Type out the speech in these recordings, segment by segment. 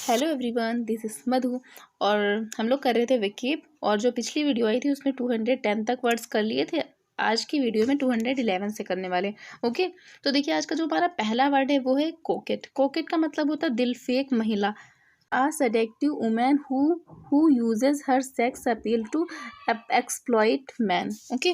Hello everyone, this is मधु। और हम लोग कर रहे थे विकीप, और जो पिछली वीडियो आई थी उसमें 210 तक वर्ड्स कर लिए थे। आज की वीडियो में 211 से करने वाले। ओके, तो देखिए आज का जो हमारा पहला वर्ड है वो है कोकेट। कोकेट का मतलब होता है दिल फेंक महिला। A seductive woman who uses her sex appeal to exploit men। Okay,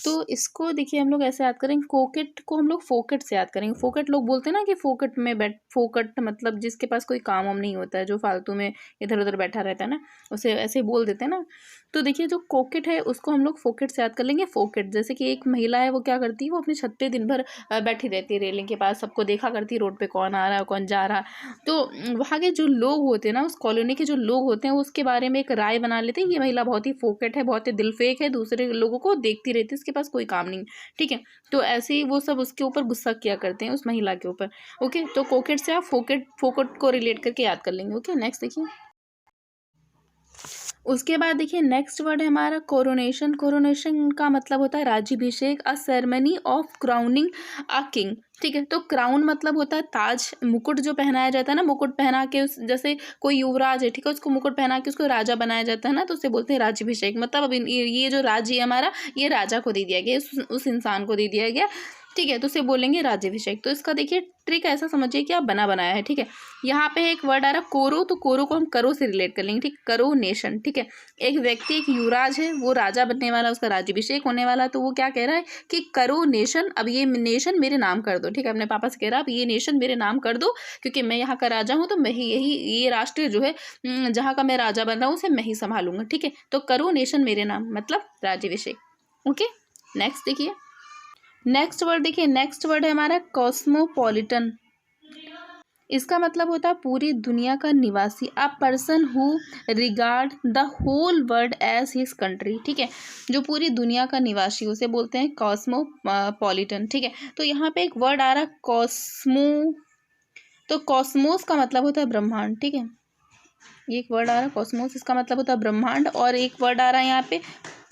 तो इसको देखिए हम लोग ऐसे याद करेंगे। कोकेट को हम लोग फोकेट से याद करेंगे। फोकेट लोग बोलते हैं ना कि फोकेट में फोकट मतलब जिसके पास कोई काम वाम नहीं होता है, जो फालतू में इधर उधर बैठा रहता है ना, उसे ऐसे ही बोल देते हैं ना। तो देखिए जो कोकेट है उसको हम लोग फोकेट से याद कर लेंगे। फोकेट जैसे कि एक महिला है, वो क्या करती है, वो अपनी छत पे दिन भर बैठी रहती है रेलिंग के पास, सबको देखा करती है रोड पे कौन आ रहा है कौन जा रहा है। तो वहाँ के जो लोग होते हैं ना, उस कॉलोनी के जो लोग होते हैं, उसके बारे में एक राय बना लेते हैं, ये महिला बहुत ही फोकेट है, बहुत ही दिलफेक है, दूसरे लोगों को देखती रहती है, इसके पास कोई काम नहीं। ठीक है, तो ऐसे ही वो सब उसके ऊपर गुस्सा किया करते हैं, उस महिला के ऊपर। ओके, तो कोकेट से आप फोकेट फोकेट को रिलेट करके याद कर लेंगे। ओके, नेक्स्ट देखिए। उसके बाद देखिए नेक्स्ट वर्ड है हमारा कोरोनेशन। कोरोनेशन का मतलब होता है राज्याभिषेक, अ ceremony of crowning a king. ठीक है, तो क्राउन मतलब होता है ताज, मुकुट जो पहनाया जाता है ना, मुकुट पहना के उस जैसे कोई युवराज है, ठीक है, उसको मुकुट पहना के उसको राजा बनाया जाता है ना, तो उसे बोलते हैं राज्याभिषेक। मतलब अब ये जो राज्य है हमारा, ये राजा को दे दिया गया, उस इंसान को दे दिया गया। ठीक है, तो उसे बोलेंगे राज्याभिषेक। तो इसका देखिए ट्रिक ऐसा समझिए कि आप बना बनाया है। ठीक है, यहाँ पे एक वर्ड आ रहा कोरो, तो कोरो को हम करो से रिलेट कर लेंगे। ठीक, करो नेशन। ठीक है, एक व्यक्ति, एक युवराज है, वो राजा बनने वाला, उसका राज्याभिषेक होने वाला, तो वो क्या कह रहा है कि करो नेशन, अब ये नेशन मेरे नाम कर दो। ठीक है, अपने पापा से कह रहा है अब ये नेशन मेरे नाम कर दो, क्योंकि मैं यहाँ का राजा हूँ, तो मैं ही यही ये राष्ट्र जो है जहाँ का मैं राजा बन रहा हूँ, उसे मैं ही संभालूंगा। ठीक है, तो करो नेशन मेरे नाम मतलब राज्याभिषेक। ओके, नेक्स्ट देखिए। नेक्स्ट वर्ड देखिए, नेक्स्ट वर्ड है हमारा कॉस्मोपॉलिटन। इसका मतलब होता है पूरी दुनिया का निवासी, a person who regard the whole world as his country. ठीक है, जो पूरी दुनिया का निवासी, उसे बोलते हैं कॉस्मोपॉलिटन। ठीक है, तो यहाँ पे एक वर्ड आ रहा है कॉस्मो, तो कॉस्मोस का मतलब होता है ब्रह्मांड। ठीक है, ये एक वर्ड आ रहा है कॉस्मोस, इसका मतलब होता है ब्रह्मांड। और एक वर्ड आ रहा है यहाँ पे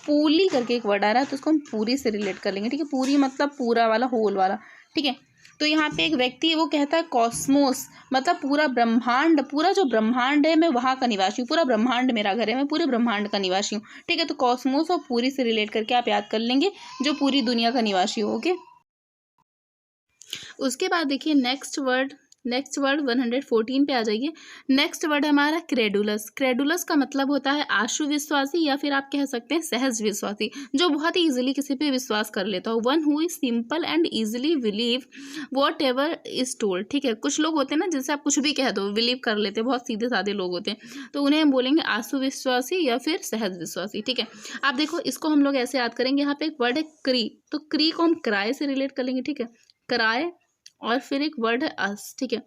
पूली करके, एक वर्ड आ रहा है, तो उसको हम पूरी से रिलेट कर लेंगे। ठीक है, पूरी मतलब पूरा वाला, होल वाला। ठीक है, तो यहाँ पे एक व्यक्ति है, वो कहता है कॉस्मोस मतलब पूरा ब्रह्मांड, पूरा जो ब्रह्मांड है मैं वहाँ का निवासी हूँ, पूरा ब्रह्मांड मेरा घर है, मैं पूरे ब्रह्मांड का निवासी हूँ। ठीक है, तो कॉस्मोस और पूरी से रिलेट करके आप याद कर लेंगे, जो पूरी दुनिया का निवासी हो। ओके, उसके बाद देखिए नेक्स्ट वर्ड 114 पे आ जाइए। नेक्स्ट वर्ड है हमारा क्रेडुलस। क्रेडुलस का मतलब होता है आशु विश्वासी, या फिर आप कह सकते हैं सहज विश्वासी, जो बहुत ही इजीली किसी पे विश्वास कर लेता हो। One who is simple and easily believe what ever is told. ठीक है, कुछ लोग होते हैं ना जिनसे आप कुछ भी कह दो बिलीव कर लेते हैं, बहुत सीधे साधे लोग होते हैं, तो उन्हें हम बोलेंगे आशु विश्वासी या फिर सहज विश्वासी। ठीक है, आप देखो इसको हम लोग ऐसे याद करेंगे। यहाँ पे एक वर्ड है क्री, तो क्री को हम किराए से रिलेट कर लेंगे। ठीक है, किराए, और फिर एक वर्ड है अस। ठीक है,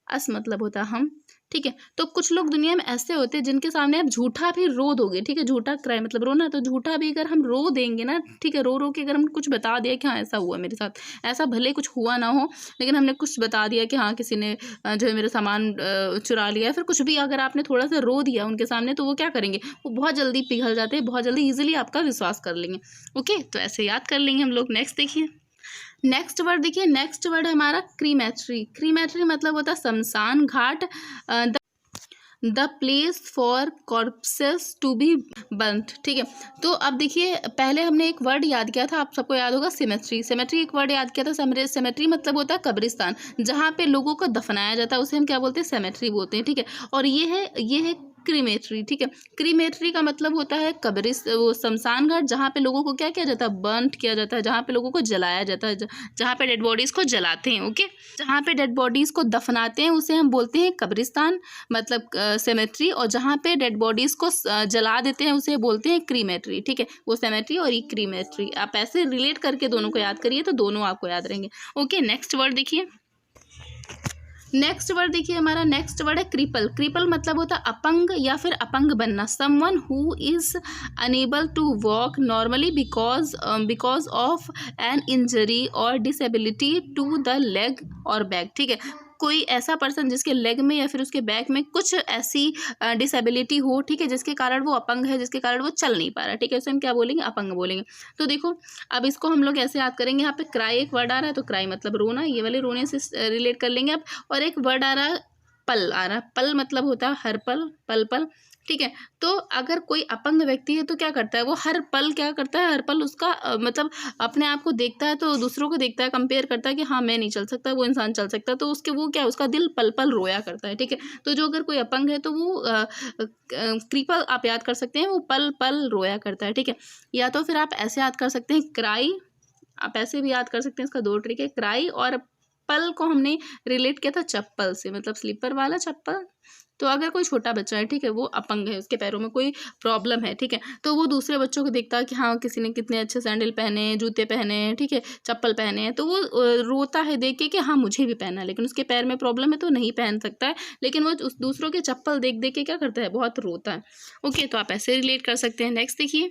अस मतलब होता है हम। ठीक है, तो कुछ लोग दुनिया में ऐसे होते हैं जिनके सामने आप झूठा भी रो दोगे। ठीक है, झूठा क्राई मतलब रोना, तो झूठा भी अगर हम रो देंगे ना, ठीक है, रो रो के अगर हम कुछ बता दिया कि हाँ ऐसा हुआ मेरे साथ, ऐसा भले कुछ हुआ ना हो, लेकिन हमने कुछ बता दिया कि हाँ किसी ने जो है मेरा सामान चुरा लिया, फिर कुछ भी अगर आपने थोड़ा सा रो दिया उनके सामने, तो वो क्या करेंगे, वो बहुत जल्दी पिघल जाते हैं, बहुत जल्दी ईजिली आपका विश्वास कर लेंगे। ओके, तो ऐसे याद कर लेंगे हम लोग। नेक्स्ट देखिए। नेक्स्ट वर्ड देखिए, नेक्स्ट वर्ड है हमारा क्रीमेट्री। क्रीमेट्री मतलब होता है शमशान घाट, the place for corpses to be burned. ठीक है, तो अब देखिए पहले हमने एक वर्ड याद किया था, आप सबको याद होगा सेमेट्री। सेमेट्री एक वर्ड याद किया था। सेमेट्री मतलब होता है कब्रिस्तान, जहाँ पे लोगों को दफनाया जाता है, उसे हम क्या बोलते हैं, सेमेट्री बोलते हैं। ठीक है, और ये है क्रीमेट्री। ठीक है, क्रीमेट्री का मतलब होता है वो शमशान घाट, जहाँ पे लोगों को क्या किया जाता है, बर्न किया जाता है, जहाँ पे लोगों को जलाया जाता है, जहाँ पे डेड बॉडीज को जलाते हैं। ओके, जहाँ पे डेड बॉडीज को दफनाते हैं उसे हम बोलते हैं कब्रिस्तान मतलब सेमेट्री, और जहाँ पे डेड बॉडीज को जला देते हैं उसे बोलते हैं क्रीमेट्री। ठीक है, वो सेमेट्री और ये क्रीमेट्री, आप ऐसे रिलेट करके दोनों को याद करिए, तो दोनों आपको याद रहेंगे। ओके, नेक्स्ट वर्ड देखिए। नेक्स्ट वर्ड देखिए, हमारा नेक्स्ट वर्ड है क्रिपल। क्रिपल मतलब होता है अपंग या फिर अपंग बनना, someone who is unable to walk normally because of an injury और डिसेबिलिटी टू द लेग और बैक। ठीक है, कोई ऐसा पर्सन जिसके लेग में या फिर उसके बैक में कुछ ऐसी डिसेबिलिटी हो, ठीक है, जिसके कारण वो अपंग है, जिसके कारण वो चल नहीं पा रहा। ठीक है, उसे हम क्या बोलेंगे, अपंग बोलेंगे। तो देखो अब इसको हम लोग ऐसे याद करेंगे। यहाँ पे क्राई एक वर्ड आ रहा है, तो क्राई मतलब रोना, ये वाले रोने से रिलेट कर लेंगे आप। और एक वर्ड आ रहा है पल आ रहा है, पल मतलब होता है हर पल, पल पल, ठीक है। तो अगर कोई अपंग व्यक्ति है तो क्या करता है, वो हर पल क्या करता है, हर पल उसका मतलब अपने आप को देखता है, तो दूसरों को देखता है, कंपेयर करता है कि हाँ मैं नहीं चल सकता, वो इंसान चल सकता है, तो उसके वो क्या, उसका दिल पल पल रोया करता है, ठीक है। तो जो अगर कोई अपंग है तो वो क्रीपा आप याद कर सकते हैं, वो पल पल रोया करता है, ठीक है। या तो फिर आप ऐसे याद कर सकते हैं क्राई, आप ऐसे भी याद कर सकते हैं, इसका दो ट्रिक है, क्राई और पल को हमने रिलेट किया था चप्पल से, मतलब स्लीपर वाला चप्पल। तो अगर कोई छोटा बच्चा है, ठीक है, वो अपंग है, उसके पैरों में कोई प्रॉब्लम है, ठीक है, तो वो दूसरे बच्चों को देखता है कि हाँ किसी ने कितने अच्छे सैंडल पहने हैं, जूते पहने हैं, ठीक है, चप्पल पहने हैं, तो वो रोता है देख के कि हाँ मुझे भी पहना है, लेकिन उसके पैर में प्रॉब्लम है तो नहीं पहन सकता है, लेकिन वो उस दूसरों के चप्पल देख देख के क्या करता है, बहुत रोता है। ओके, तो आप ऐसे रिलेट कर सकते हैं। नेक्स्ट देखिए,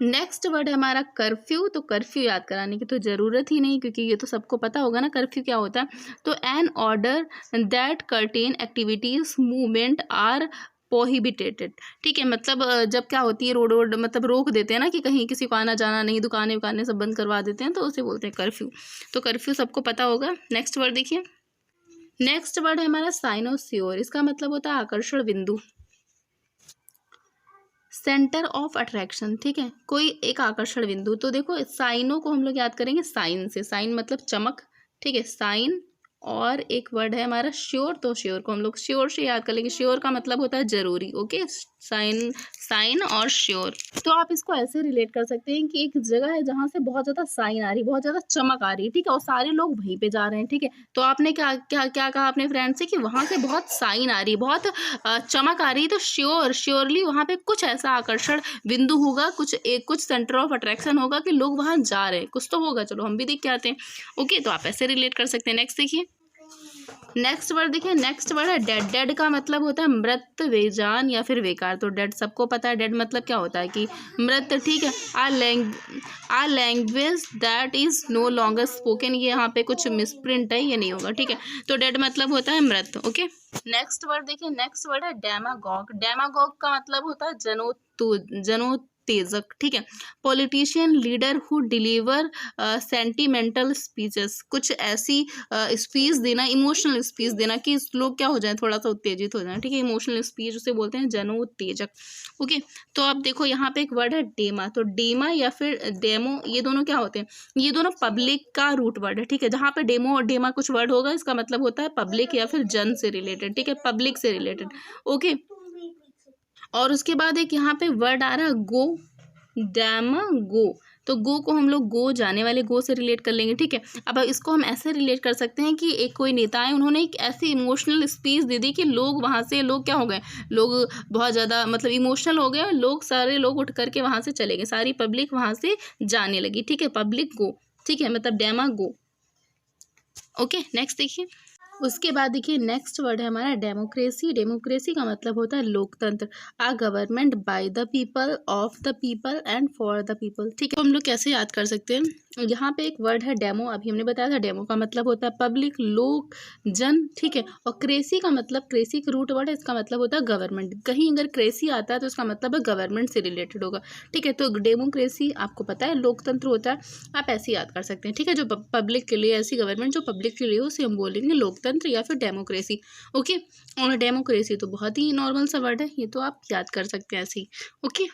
नेक्स्ट वर्ड है हमारा कर्फ्यू। तो कर्फ्यू याद कराने की तो ज़रूरत ही नहीं, क्योंकि ये तो सबको पता होगा ना कर्फ्यू क्या होता है। तो an order that certain activities movement are prohibited, ठीक है, मतलब जब क्या होती है रोड मतलब रोक देते हैं ना कि कहीं किसी को आना जाना नहीं, दुकानें उकानें सब बंद करवा देते हैं, तो उसे बोलते हैं कर्फ्यू। तो कर्फ्यू सबको पता होगा। नेक्स्ट वर्ड देखिए, नेक्स्ट वर्ड है हमारा साइनोसियोर। इसका मतलब होता है आकर्षण बिंदु, सेंटर ऑफ अट्रैक्शन, ठीक है, कोई एक आकर्षण बिंदु। तो देखो साइनों को हम लोग याद करेंगे साइन से, साइन मतलब चमक, ठीक है, साइन। और एक वर्ड है हमारा श्योर, तो श्योर को हम लोग श्योर से याद कर लेंगे, श्योर का मतलब होता है जरूरी। ओके, साइन, साइन और श्योर। तो आप इसको ऐसे रिलेट कर सकते हैं कि एक जगह है जहाँ से बहुत ज़्यादा साइन आ रही, बहुत ज़्यादा चमक आ रही है, ठीक है, और सारे लोग वहीं पे जा रहे हैं, ठीक है। तो आपने क्या क्या क्या कहा अपने फ्रेंड से कि वहाँ से बहुत साइन आ रही है, बहुत चमक आ रही है, तो श्योर, श्योरली वहाँ पे कुछ ऐसा आकर्षण बिंदु होगा, कुछ सेंटर ऑफ अट्रैक्शन होगा कि लोग वहाँ जा रहे हैं, कुछ तो होगा, चलो हम भी देख के आते हैं। ओके, तो आप ऐसे रिलेट कर सकते हैं। नेक्स्ट देखिए, नेक्स्ट वर्ड देखिए, नेक्स्ट वर्ड है डेड। डेड का मतलब होता है मृत, बेजान या फिर बेकार। तो डेड सबको पता है, डेड मतलब क्या होता है कि मृत, ठीक है। A language that is no longer spoken, ये यहाँ पे कुछ मिसप्रिंट है, ये नहीं होगा, ठीक है। तो डेड मतलब होता है मृत। ओके, नेक्स्ट वर्ड देखिए, नेक्स्ट वर्ड है डेमागॉग। डेमागॉग का मतलब होता है जनोत्तेजक, ठीक है, politician leader who deliver sentimental speeches, कुछ ऐसी स्पीच देना, इमोशनल स्पीच देना कि लोग क्या हो जाए, थोड़ा सा उत्तेजित हो जाए, ठीक है, इमोशनल स्पीच उसे बोलते हैं जनोत्तेजक। ओके, तो अब देखो यहाँ पे एक वर्ड है डेमा। तो डेमा या फिर डेमो, ये दोनों क्या होते हैं, ये दोनों पब्लिक का रूट वर्ड है, ठीक है। जहाँ पे डेमो और डेमा कुछ वर्ड होगा, इसका मतलब होता है पब्लिक या फिर जन से रिलेटेड, ठीक है, पब्लिक से रिलेटेड। ओके, और उसके बाद एक यहाँ पे वर्ड आ रहा है गो, डैम गो। तो गो को हम लोग गो, जाने वाले गो से रिलेट कर लेंगे, ठीक है। अब इसको हम ऐसे रिलेट कर सकते हैं कि एक कोई नेता है, उन्होंने एक ऐसी इमोशनल स्पीच दे दी कि लोग वहाँ से, लोग क्या हो गए, लोग बहुत ज़्यादा मतलब इमोशनल हो गए, लोग सारे लोग उठ करके वहाँ से चले गए, सारी पब्लिक वहाँ से जाने लगी, ठीक है, पब्लिक गो, ठीक है, मतलब डेमा गो। ओके, नेक्स्ट देखिए, उसके बाद देखिए नेक्स्ट वर्ड है हमारा डेमोक्रेसी। डेमोक्रेसी का मतलब होता है लोकतंत्र, a government by the people, of the people and for the people, ठीक है। तो हम लोग कैसे याद कर सकते हैं, यहाँ पे एक वर्ड है डेमो, अभी हमने बताया था, डेमो का मतलब होता है पब्लिक, लोक, जन, ठीक है। और क्रेसी का मतलब, क्रेसी का रूट वर्ड है, इसका मतलब होता है गवर्नमेंट। कहीं अगर क्रेसी आता है तो इसका मतलब है गवर्नमेंट से रिलेटेड होगा, ठीक है। तो डेमोक्रेसी आपको पता है लोकतंत्र होता है, आप ऐसे याद कर सकते हैं, ठीक है। जो पब्लिक के लिए, ऐसी गवर्नमेंट जो पब्लिक के लिए हो, उसे हम बोलेंगे लोकतंत्र या फिर डेमोक्रेसी। ओके, और डेमोक्रेसी तो बहुत ही नॉर्मल सा वर्ड है, ये तो आप याद कर सकते हैं ऐसे ही। ओके,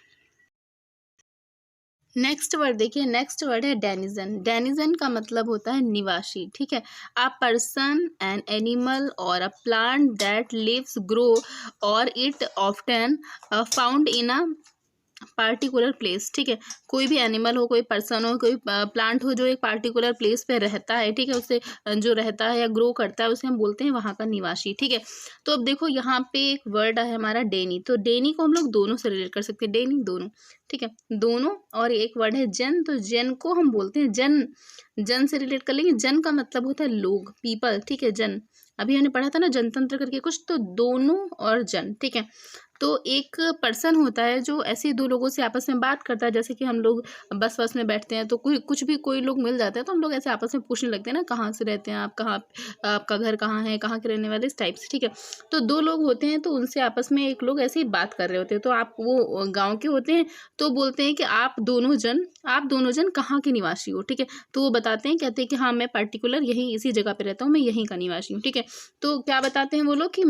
नेक्स्ट वर्ड देखिए, नेक्स्ट वर्ड है डेनिजन। डेनिजन का मतलब होता है निवासी, ठीक है। A person, an animal or a plant that lives, grow or it often found in a particular place, ठीक है। कोई भी एनिमल हो, कोई पर्सन हो, कोई प्लांट हो जो एक पार्टिकुलर प्लेस पे रहता है, ठीक है, उसे जो रहता है या ग्रो करता है उसे हम बोलते हैं वहाँ का निवासी, ठीक है। तो अब देखो यहाँ पे एक वर्ड है हमारा डेनी। तो डेनी को हम लोग दोनों से रिलेट कर सकते हैं, डेनी दोनों, ठीक है, दोनों। और एक वर्ड है जन। तो जन को हम बोलते हैं जन, जन से रिलेट कर लेंगे। जन का मतलब होता है लोग, पीपल, ठीक है, जन। अभी हमने पढ़ा था ना जनतंत्र करके कुछ, तो दोनों और जन, ठीक है। तो एक पर्सन होता है जो ऐसे दो लोगों से आपस में बात करता है, जैसे कि हम लोग बस वस में बैठते हैं तो कोई लोग मिल जाते हैं तो हम लोग ऐसे आपस में पूछने लगते हैं ना, कहाँ से रहते हैं आप, कहाँ आपका घर कहाँ है, कहाँ के रहने वाले, इस टाइप से, ठीक है। तो दो लोग होते हैं तो उनसे आपस में एक लोग ऐसे ही बात कर रहे होते हैं, तो आप वो गाँव के होते हैं तो बोलते हैं कि आप दोनों जन कहाँ के निवासी हो, ठीक है। तो वो बताते हैं, कहते हैं कि हाँ मैं पर्टिकुलर यहीं इसी जगह पे रहता हूँ, मैं यहीं का निवासी हूँ, ठीक है। तो क्या बताते हैं वो लोग कि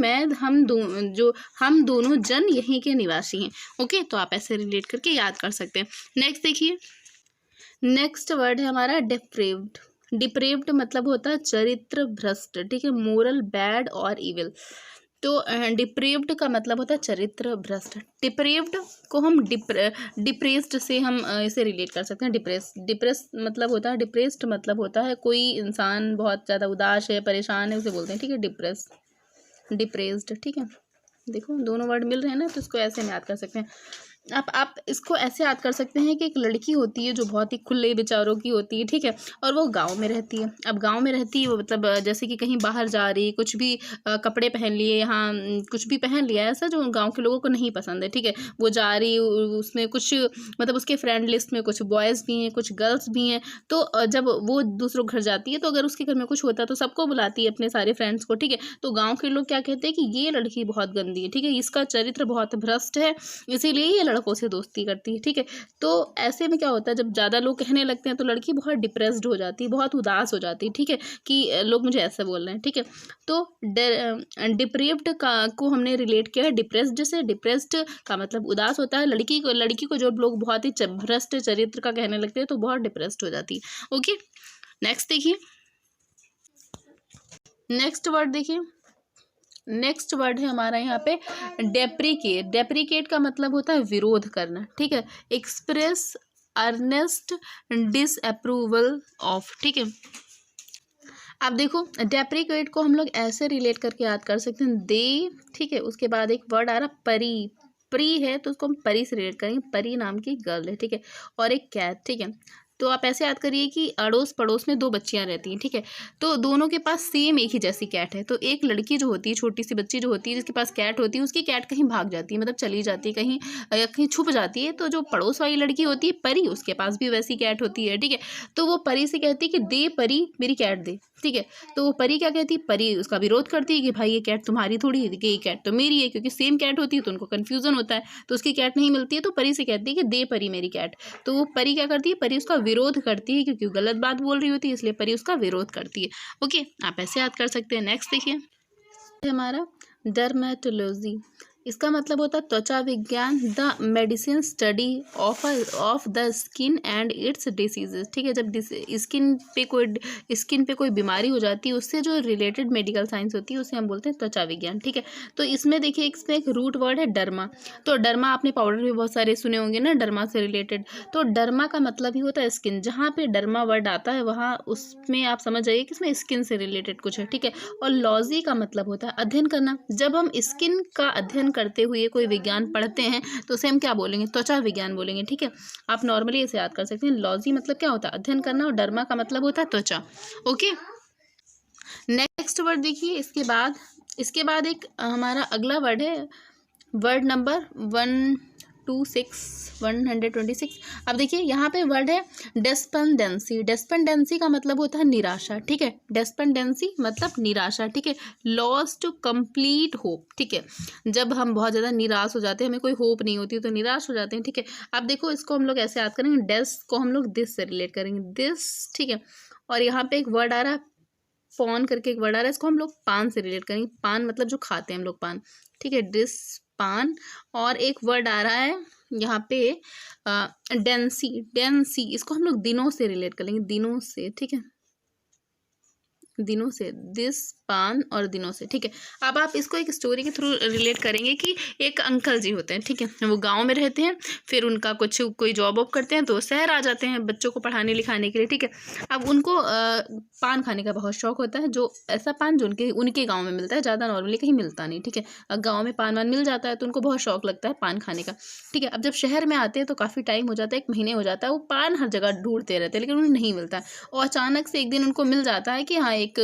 हम दोनों जन यहीं के निवासी हैं। ओके, तो आप ऐसे रिलेट करके याद कर सकते हैं। नेक्स्ट देखिए, नेक्स्ट वर्ड है हमारा डिप्रेव्ड। डिप्रेव्ड मतलब होता है चरित्र भ्रष्ट, ठीक है, मोरल बैड और इविल। तो डिप्रेव्ड का मतलब होता है चरित्र भ्रष्ट। डिप्रेव्ड को हम डिप्रेस्ड से हम इसे रिलेट कर सकते हैं। डिप्रेस मतलब होता है, डिप्रेस्ड मतलब होता है कोई इंसान बहुत ज़्यादा उदास है, परेशान है, उसे बोलते हैं, ठीक है, डिप्रेस्ड, ठीक है। देखो दोनों वर्ड मिल रहे हैं ना, तो इसको ऐसे में याद कर सकते हैं। आप इसको ऐसे याद कर सकते हैं कि एक लड़की होती है जो बहुत ही खुले विचारों की होती है, ठीक है, और वो गांव में रहती है। अब गांव में रहती है वो, मतलब जैसे कि कहीं बाहर जा रही, कुछ भी कपड़े पहन लिए, यहाँ कुछ भी पहन लिया ऐसा जो गांव के लोगों को नहीं पसंद है, ठीक है। वो जा रही, उसमें कुछ मतलब उसके फ्रेंड लिस्ट में कुछ बॉयज़ भी हैं, कुछ गर्ल्स भी हैं। तो जब वो दूसरों के घर जाती है तो अगर उसके घर में कुछ होता है तो सबको बुलाती है, अपने सारे फ्रेंड्स को, ठीक है। तो गाँव के लोग क्या कहते हैं कि ये लड़की बहुत गंदी है, ठीक है, इसका चरित्र बहुत भ्रष्ट है, इसीलिए ये लड़कों से दोस्ती करती है, ठीक है। तो ऐसे में क्या होता है, जब ज़्यादा लोग कहने लगते हैं तो लड़की बहुत डिप्रेस्ड हो जाती है, बहुत उदास हो जाती है, ठीक है, कि लोग मुझे ऐसे बोल रहे हैं, ठीक है। तो डिप्रेव्ड को हमने रिलेट किया है डिप्रेस्ड से। डिप्रेस्ड का मतलब उदास होता है। लड़की को जो लोग बहुत ही भ्रष्ट चरित्र का कहने लगते हैं तो बहुत डिप्रेस्ड हो जाती है। ओके, नेक्स्ट देखिए, नेक्स्ट वर्ड देखिए, नेक्स्ट वर्ड है हमारा यहाँ पे डेप्रिकेट। डेप्रिकेट का मतलब होता है विरोध करना, ठीक है, एक्सप्रेस अर्नेस्ट डिसअप्रूवल ऑफ, ठीक है। अब देखो डेप्रिकेट को हम लोग ऐसे रिलेट करके याद कर सकते हैं, दे, ठीक है, उसके बाद एक वर्ड आ रहा परी है तो उसको हम परी से रिलेट करेंगे, परी नाम की गर्ल है, ठीक है, और एक कैट, ठीक है। तो आप ऐसे याद करिए कि अड़ोस पड़ोस में दो बच्चियां रहती हैं, ठीक है, तो दोनों के पास सेम एक ही जैसी कैट है। तो एक लड़की जो होती है, छोटी सी बच्ची जो होती है जिसके पास कैट होती है, उसकी कैट कहीं भाग जाती है, मतलब चली जाती है कहीं, या कहीं छुप जाती है। तो जो पड़ोस वाली लड़की होती है परी, उसके पास भी वैसी कैट होती है, ठीक है। तो वो परी से कहती है कि दे परी मेरी कैट दे, ठीक है। तो वो परी क्या कहती है, परी उसका विरोध करती है कि भाई ये कैट तुम्हारी थोड़ी है, कि ये कैट तो मेरी है, क्योंकि सेम कैट होती है तो उनको कन्फ्यूजन होता है, तो उसकी कैट नहीं मिलती है। तो परी से कहती है कि दे परी मेरी कैट। तो वो परी क्या करती है, परी उसका विरोध करती है, क्योंकि वो गलत बात बोल रही होती है, इसलिए परी उसका विरोध करती है। ओके, आप ऐसे याद कर सकते हैं। नेक्स्ट देखिए, हमारा डर्मेटोलॉजी। इसका मतलब होता है त्वचा विज्ञान, the medicine study of the skin and it's diseases, ठीक है। जब स्किन पे कोई बीमारी हो जाती है, उससे जो रिलेटेड मेडिकल साइंस होती है उसे हम बोलते हैं त्वचा विज्ञान, ठीक है। तो इसमें देखिए इसमें एक रूट वर्ड है डर्मा। तो डर्मा आपने पाउडर भी बहुत सारे सुने होंगे ना डर्मा से रिलेटेड। तो डर्मा का मतलब ही होता है स्किन। जहाँ पे डर्मा वर्ड आता है वहाँ उसमें आप समझ जाइए कि इसमें स्किन से रिलेटेड कुछ है, ठीक है। और लॉजी का मतलब होता है अध्ययन करना। जब हम स्किन का अध्ययन करते हुए कोई विज्ञान पढ़ते हैं तो उसे हम क्या बोलेंगे, त्वचा विज्ञान बोलेंगे, ठीक है। आप नॉर्मली इसे याद कर सकते हैं। लॉजी मतलब क्या होता है, अध्ययन करना, और डर्मा का मतलब होता है त्वचा। ओके, नेक्स्ट वर्ड देखिए, इसके बाद एक हमारा अगला वर्ड है वर्ड नंबर 126। अब देखिए यहाँ पे वर्ड है डेस्पेंडेंसी। डेस्पेंडेंसी का मतलब होता है निराशा, ठीक है। डेस्पेंडेंसी मतलब निराशा, ठीक है। लॉस टू कंप्लीट होप, ठीक है। जब हम बहुत ज़्यादा निराश हो जाते हैं, हमें कोई होप नहीं होती तो निराश हो जाते हैं, ठीक है। अब देखो इसको हम लोग ऐसे याद करेंगे, डेस को हम लोग दिस से रिलेट करेंगे, दिस, ठीक है। और यहाँ पे एक वर्ड आ रहा है पॉन करके, एक वर्ड आ रहा है, इसको हम लोग पान से रिलेट करेंगे। पान मतलब जो खाते हैं हम लोग, पान, ठीक है, डिस पान। और एक वर्ड आ रहा है यहाँ पे डेंसी, इसको हम लोग दिनों से रिलेट करेंगे, दिनों से, ठीक है, दिनों से, दिस पान और दिनों से, ठीक है। अब आप इसको एक स्टोरी के थ्रू रिलेट करेंगे कि एक अंकल जी होते हैं, ठीक है, वो गांव में रहते हैं, फिर उनका कोई जॉब वॉब करते हैं तो शहर आ जाते हैं बच्चों को पढ़ाने लिखाने के लिए, ठीक है। अब उनको पान खाने का बहुत शौक होता है, जो ऐसा पान जो उनके गाँव में मिलता है, ज़्यादा नॉर्मली कहीं मिलता नहीं, ठीक है। गाँव में पान वान मिल जाता है तो उनको बहुत शौक लगता है पान खाने का, ठीक है। अब जब शहर में आते हैं तो काफ़ी टाइम हो जाता है, 1 महीने हो जाता है, वो पान हर जगह ढूंढते रहते हैं लेकिन उन्हें नहीं मिलता। और अचानक से एक दिन उनको मिल जाता है कि हाँ एक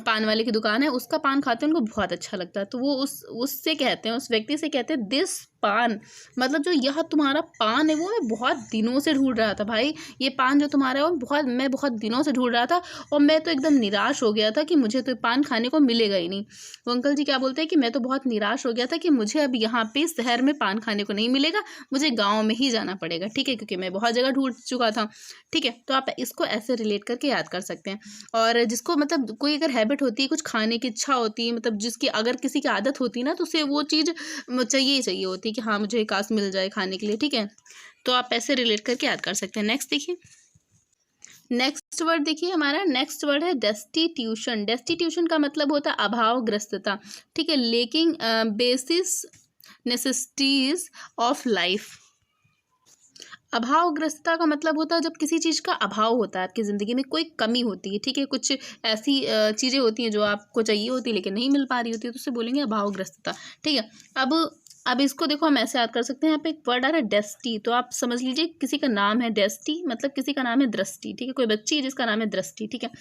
पान वाले की दुकान है उसका पान खाते हैं, उनको बहुत अच्छा लगता है, तो वो उससे कहते हैं, उस व्यक्ति से कहते हैं दिस पान, मतलब जो यह तुम्हारा पान है वो मैं बहुत दिनों से ढूंढ रहा था भाई, ये पान जो तुम्हारा है वो मैं बहुत दिनों से ढूंढ रहा था और मैं तो एकदम निराश हो गया था कि मुझे तो पान खाने को मिलेगा ही नहीं। वो अंकल जी क्या बोलते हैं कि मैं तो बहुत निराश हो गया था कि मुझे अब यहाँ पे शहर में पान खाने को नहीं मिलेगा, मुझे गाँव में ही जाना पड़ेगा, ठीक है, क्योंकि मैं बहुत जगह ढूंढ चुका था, ठीक है। तो आप इसको ऐसे रिलेट करके याद कर सकते हैं। और जिसको मतलब कोई अगर हैबिट होती है, कुछ खाने की इच्छा होती है, मतलब जिसकी अगर किसी की आदत होती है ना, तो उसे वो चीज़ चाहिए ही चाहिए होती है कि हाँ मुझे काश मिल जाए खाने के लिए, ठीक है। तो आप ऐसे रिलेट करके याद कर सकते हैं। नेक्स्ट देखिए, नेक्स्ट वर्ड देखिए, हमारा नेक्स्ट वर्ड है डेस्टिट्यूशन। डेस्टिट्यूशन का मतलब होता है अभावग्रस्तता, ठीक है, लेकिन बेसिस नेसेसिटीज ऑफ लाइफ। अभावग्रस्तता का मतलब होता है जब किसी चीज़ का अभाव होता है, आपकी ज़िंदगी में कोई कमी होती है, ठीक है, कुछ ऐसी चीज़ें होती हैं जो आपको चाहिए होती है लेकिन नहीं मिल पा रही होती है, तो उसे बोलेंगे अभावग्रस्तता, ठीक है। अब इसको देखो हम ऐसे याद कर सकते हैं, यहाँ पे एक वर्ड आ रहा है डेस्टी, तो आप समझ लीजिए किसी का नाम है डेस्टी, मतलब किसी का नाम है दृष्टि, ठीक है, कोई बच्ची है जिसका नाम है दृष्टि, ठीक है।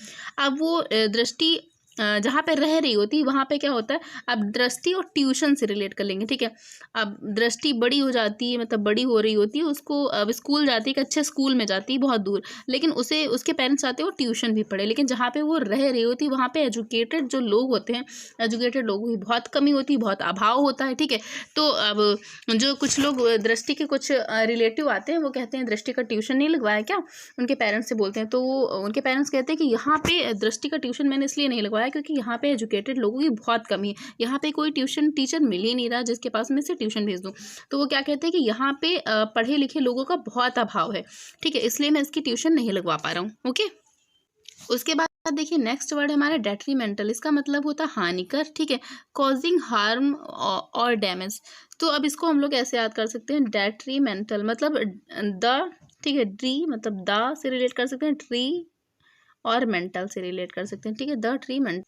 अब वो दृष्टि जहाँ पे रह रही होती है वहाँ पे क्या होता है, अब दृष्टि और ट्यूशन से रिलेट कर लेंगे, ठीक है। अब दृष्टि बड़ी हो जाती है, मतलब बड़ी हो रही होती है, उसको अब स्कूल जाती है, एक अच्छे स्कूल में जाती है बहुत दूर, लेकिन उसे उसके पेरेंट्स चाहते हैं वो ट्यूशन भी पढ़े, लेकिन जहाँ पे वो रह रही होती है वहाँ पे एजुकेटेड जो लोग होते हैं, एजुकेटेड लोगों की बहुत कमी होती है, बहुत अभाव होता है, ठीक है। तो अब जो कुछ लोग दृष्टि के कुछ रिलेटिव आते हैं वो कहते हैं दृष्टि का ट्यूशन नहीं लगवाया क्या, उनके पेरेंट्स से बोलते हैं, तो वो उनके पेरेंट्स कहते हैं कि यहाँ पे दृष्टि का ट्यूशन मैंने इसलिए नहीं लगवाया क्योंकि यहाँ पे एजुकेटेड लोगों की बहुत कमी है, यहाँ पे कोई ट्यूशन टीचर मिल ही नहीं रहा जिसके पास मैं इसे ट्यूशन भेज दूँ। तो वो क्या कहते हैं कि यहाँ पे पढ़े लिखे लोगों का बहुत अभाव है, ठीक है, इसलिए मैं इसकी ट्यूशन नहीं लगवा पा रहा हूँ, ओके। उसके बाद देखिए नेक्स्ट वर्ड है हमारा डेट्रीमेंटल, इसका मतलब होता है हानिकर, ठीक है, कॉजिंग हार्म और डैमेज। तो अब इसको हम लोग ऐसे याद कर सकते हैं, डेट्रीमेंटल मतलब द, ठीक है, ट्री मतलब द से रिलेट कर सकते हैं, ट्री और मेंटल से रिलेट कर सकते हैं, ठीक है, the tree mental,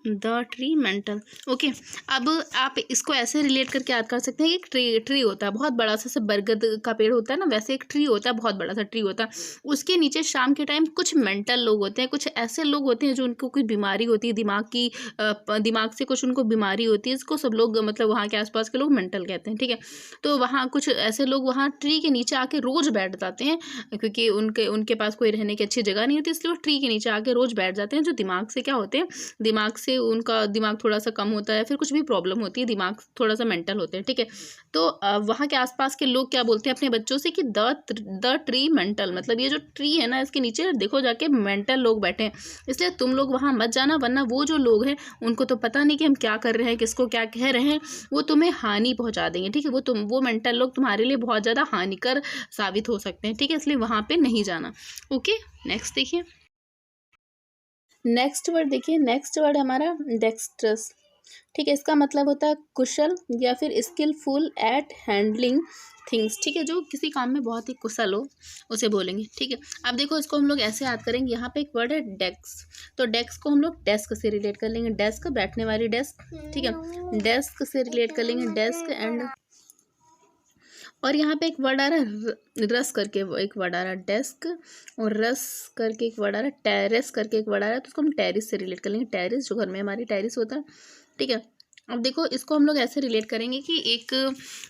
the tree mental, okay. अब आप इसको ऐसे रिलेट करके याद कर सकते हैं कि एक ट्री होता है बहुत बड़ा सा, जैसे बरगद का पेड़ होता है ना, वैसे एक ट्री होता है, बहुत बड़ा सा ट्री होता है, उसके नीचे शाम के टाइम कुछ मेंटल लोग होते हैं, कुछ ऐसे लोग होते हैं जो उनको कोई बीमारी होती है, दिमाग से कुछ उनको बीमारी होती है, इसको सब लोग मतलब वहाँ के आसपास के लोग मेंटल कहते हैं, ठीक है। तो वहाँ कुछ ऐसे लोग वहाँ ट्री के नीचे आके रोज़ बैठ जाते हैं, क्योंकि उनके पास कोई रहने की अच्छी जगह नहीं होती, इसलिए वो ट्री के नीचे आके रोज़ बैठ जाते हैं, जो दिमाग से क्या होते हैं, दिमाग से उनका दिमाग थोड़ा सा कम होता है, फिर कुछ भी प्रॉब्लम होती है, दिमाग थोड़ा सा मेंटल होते हैं, ठीक है। तो वहाँ के आसपास के लोग क्या बोलते हैं अपने बच्चों से कि द ट्री मेंटल, मतलब ये जो ट्री है ना इसके नीचे देखो जाके मेंटल लोग बैठे हैं, इसलिए तुम लोग वहाँ मत जाना, वरना वो जो लोग हैं उनको तो पता नहीं कि हम क्या कर रहे हैं, किसको क्या कह रहे हैं, वो तुम्हें हानि पहुँचा देंगे, ठीक है, वो मेंटल लोग तुम्हारे लिए बहुत ज़्यादा हानिकर साबित हो सकते हैं, ठीक है, इसलिए वहाँ पर नहीं जाना, ओके। नेक्स्ट देखिए, नेक्स्ट वर्ड देखिए, नेक्स्ट वर्ड हमारा डेक्स्ट्रस, ठीक है, इसका मतलब होता है कुशल या फिर स्किलफुल एट हैंडलिंग थिंग्स, ठीक है, जो किसी काम में बहुत ही कुशल हो उसे बोलेंगे, ठीक है। अब देखो इसको हम लोग ऐसे याद करेंगे, यहाँ पे एक वर्ड है डेस्क, तो डेस्क को हम लोग डेस्क से रिलेट कर लेंगे, डेस्क बैठने वाली डेस्क, ठीक है, डेस्क से रिलेट कर लेंगे डेस्क एंड, और यहाँ पे एक वर्ड आ रहा है रस करके, एक वर्ड आ रहा है डेस्क, और रस करके एक वर्ड आ रहा है टेरेस करके एक वर्ड आ रहा है, तो उसको हम टेरिस से रिलेट कर लेंगे, टेरिस जो घर में हमारी टेरिस होता है, ठीक है। अब देखो इसको हम लोग ऐसे रिलेट करेंगे कि एक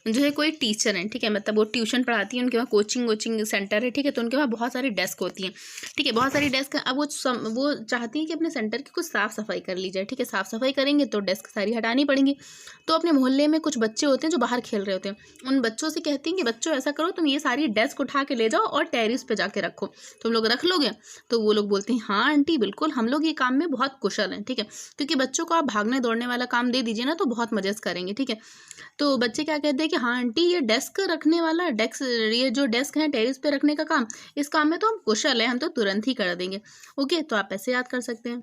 जो है कोई टीचर है, ठीक है, मतलब वो ट्यूशन पढ़ाती है, उनके वहाँ कोचिंग सेंटर है, ठीक है, तो उनके वहाँ बहुत सारी डेस्क होती हैं, ठीक है, बहुत सारी डेस्क। अब वो चाहती है कि अपने सेंटर की कुछ साफ़ सफाई कर ली जाए, ठीक है, साफ़ सफाई करेंगे तो डेस्क सारी हटानी पड़ेंगी, तो अपने मोहल्ले में कुछ बच्चे होते हैं जो बाहर खेल रहे होते हैं, उन बच्चों से कहती हैं कि बच्चों ऐसा करो तुम ये सारी डेस्क उठा के ले जाओ और टेरिस पे जाके रखो, तुम लोग रख लोगे, तो वो लोग बोलते हैं हाँ आंटी बिल्कुल, हम लोग ये काम में बहुत कुशल हैं, ठीक है, क्योंकि बच्चों को आप भागने दौड़ने वाला काम दे दीजिए ना तो बहुत मजे करेंगे, ठीक है। तो बच्चे क्या कहते हैं कि हाँ आंटी ये डेस्क रखने वाला ये जो डेस्क है टेरिस पे रखने का काम, इस काम में तो हम कुशल हैं, हम तो तुरंत ही कर देंगे, ओके। तो आप ऐसे याद कर सकते हैं।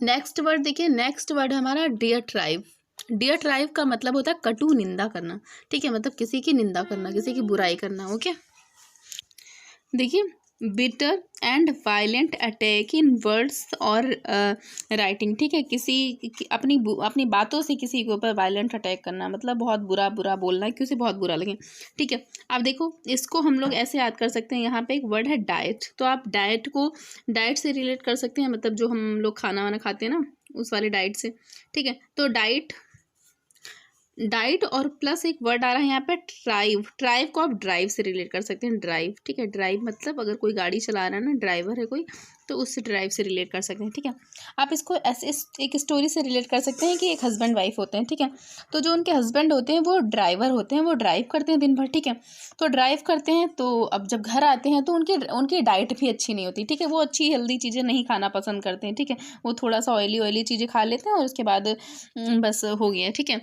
नेक्स्ट वर्ड देखिए, नेक्स्ट वर्ड है हमारा डियर ट्राइब। डियर ट्राइब का मतलब होता है कटु निंदा करना, ठीक है, मतलब किसी की निंदा करना, किसी की बुराई करना, ओके। देखिए bitter and violent attack in words और राइटिंग। ठीक है, अपनी बातों से किसी के ऊपर वायलेंट अटैक करना, मतलब बहुत बुरा बुरा बोलना है कि उसे बहुत बुरा लगे। ठीक है, अब देखो इसको हम लोग ऐसे याद कर सकते हैं। यहाँ पे एक वर्ड है डाइट, तो आप डाइट को डाइट से रिलेट कर सकते हैं, मतलब जो हम लोग खाना वाना खाते हैं ना, उस वाले डाइट से। ठीक है, तो डाइट और प्लस एक वर्ड आ रहा है यहाँ पे ट्राइव। ट्राइव को आप ड्राइव से रिलेट कर सकते हैं, ड्राइव। ठीक है, ड्राइव मतलब अगर कोई गाड़ी चला रहा है ना, ड्राइवर है कोई, तो उससे ड्राइव से रिलेट कर सकते हैं। ठीक है, आप इसको ऐसे एक स्टोरी से रिलेट कर सकते हैं कि एक हस्बैंड वाइफ होते हैं। ठीक है, तो जो उनके हस्बैंड होते हैं वो ड्राइवर होते हैं, वो ड्राइव करते हैं दिन भर। ठीक है, तो ड्राइव करते हैं, तो अब जब घर आते हैं तो उनकी डाइट भी अच्छी नहीं होती। ठीक है, वो अच्छी हेल्दी चीज़ें नहीं खाना पसंद करते हैं। ठीक है, वो थोड़ा सा ऑयली चीज़ें खा लेते हैं और उसके बाद बस हो गया। ठीक है,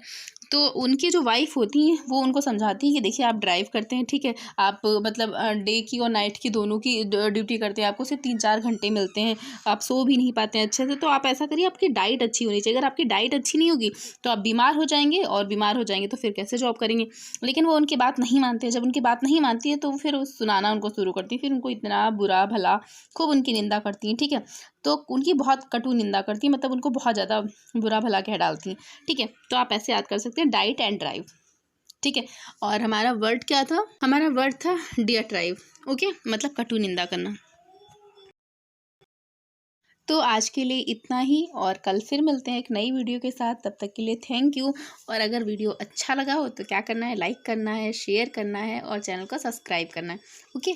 तो उनकी जो वाइफ होती हैं वो उनको समझाती है कि देखिए आप ड्राइव करते हैं। ठीक है, आप मतलब डे की और नाइट की दोनों की ड्यूटी करते हैं, आपको सिर्फ 3-4 घंटे मिलते हैं, आप सो भी नहीं पाते हैं अच्छे से। तो आप ऐसा करिए, आपकी डाइट अच्छी होनी चाहिए। अगर आपकी डाइट अच्छी नहीं होगी तो आप बीमार हो जाएंगे, और बीमार हो जाएंगे तो फिर कैसे जॉब करेंगे। लेकिन वो उनकी बात नहीं मानते हैं। जब उनकी बात नहीं मानती है तो फिर वो सुनाना उनको शुरू करती है, फिर उनको इतना बुरा भला खूब उनकी निंदा करती हैं। ठीक है, तो उनकी बहुत कटु निंदा करती हैं, मतलब उनको बहुत ज़्यादा बुरा भला कह डालती हैं। ठीक है, तो आप ऐसे याद कर सकते हैं, डाइट एंड ड्राइव। ठीक है, और हमारा वर्ड क्या था? हमारा वर्ड था डियाट्राइव। ओके, मतलब कटु निंदा करना। तो आज के लिए इतना ही, और कल फिर मिलते हैं एक नई वीडियो के साथ। तब तक के लिए थैंक यू। और अगर वीडियो अच्छा लगा हो तो क्या करना है, लाइक करना है, शेयर करना है और चैनल को सब्सक्राइब करना है। ओके।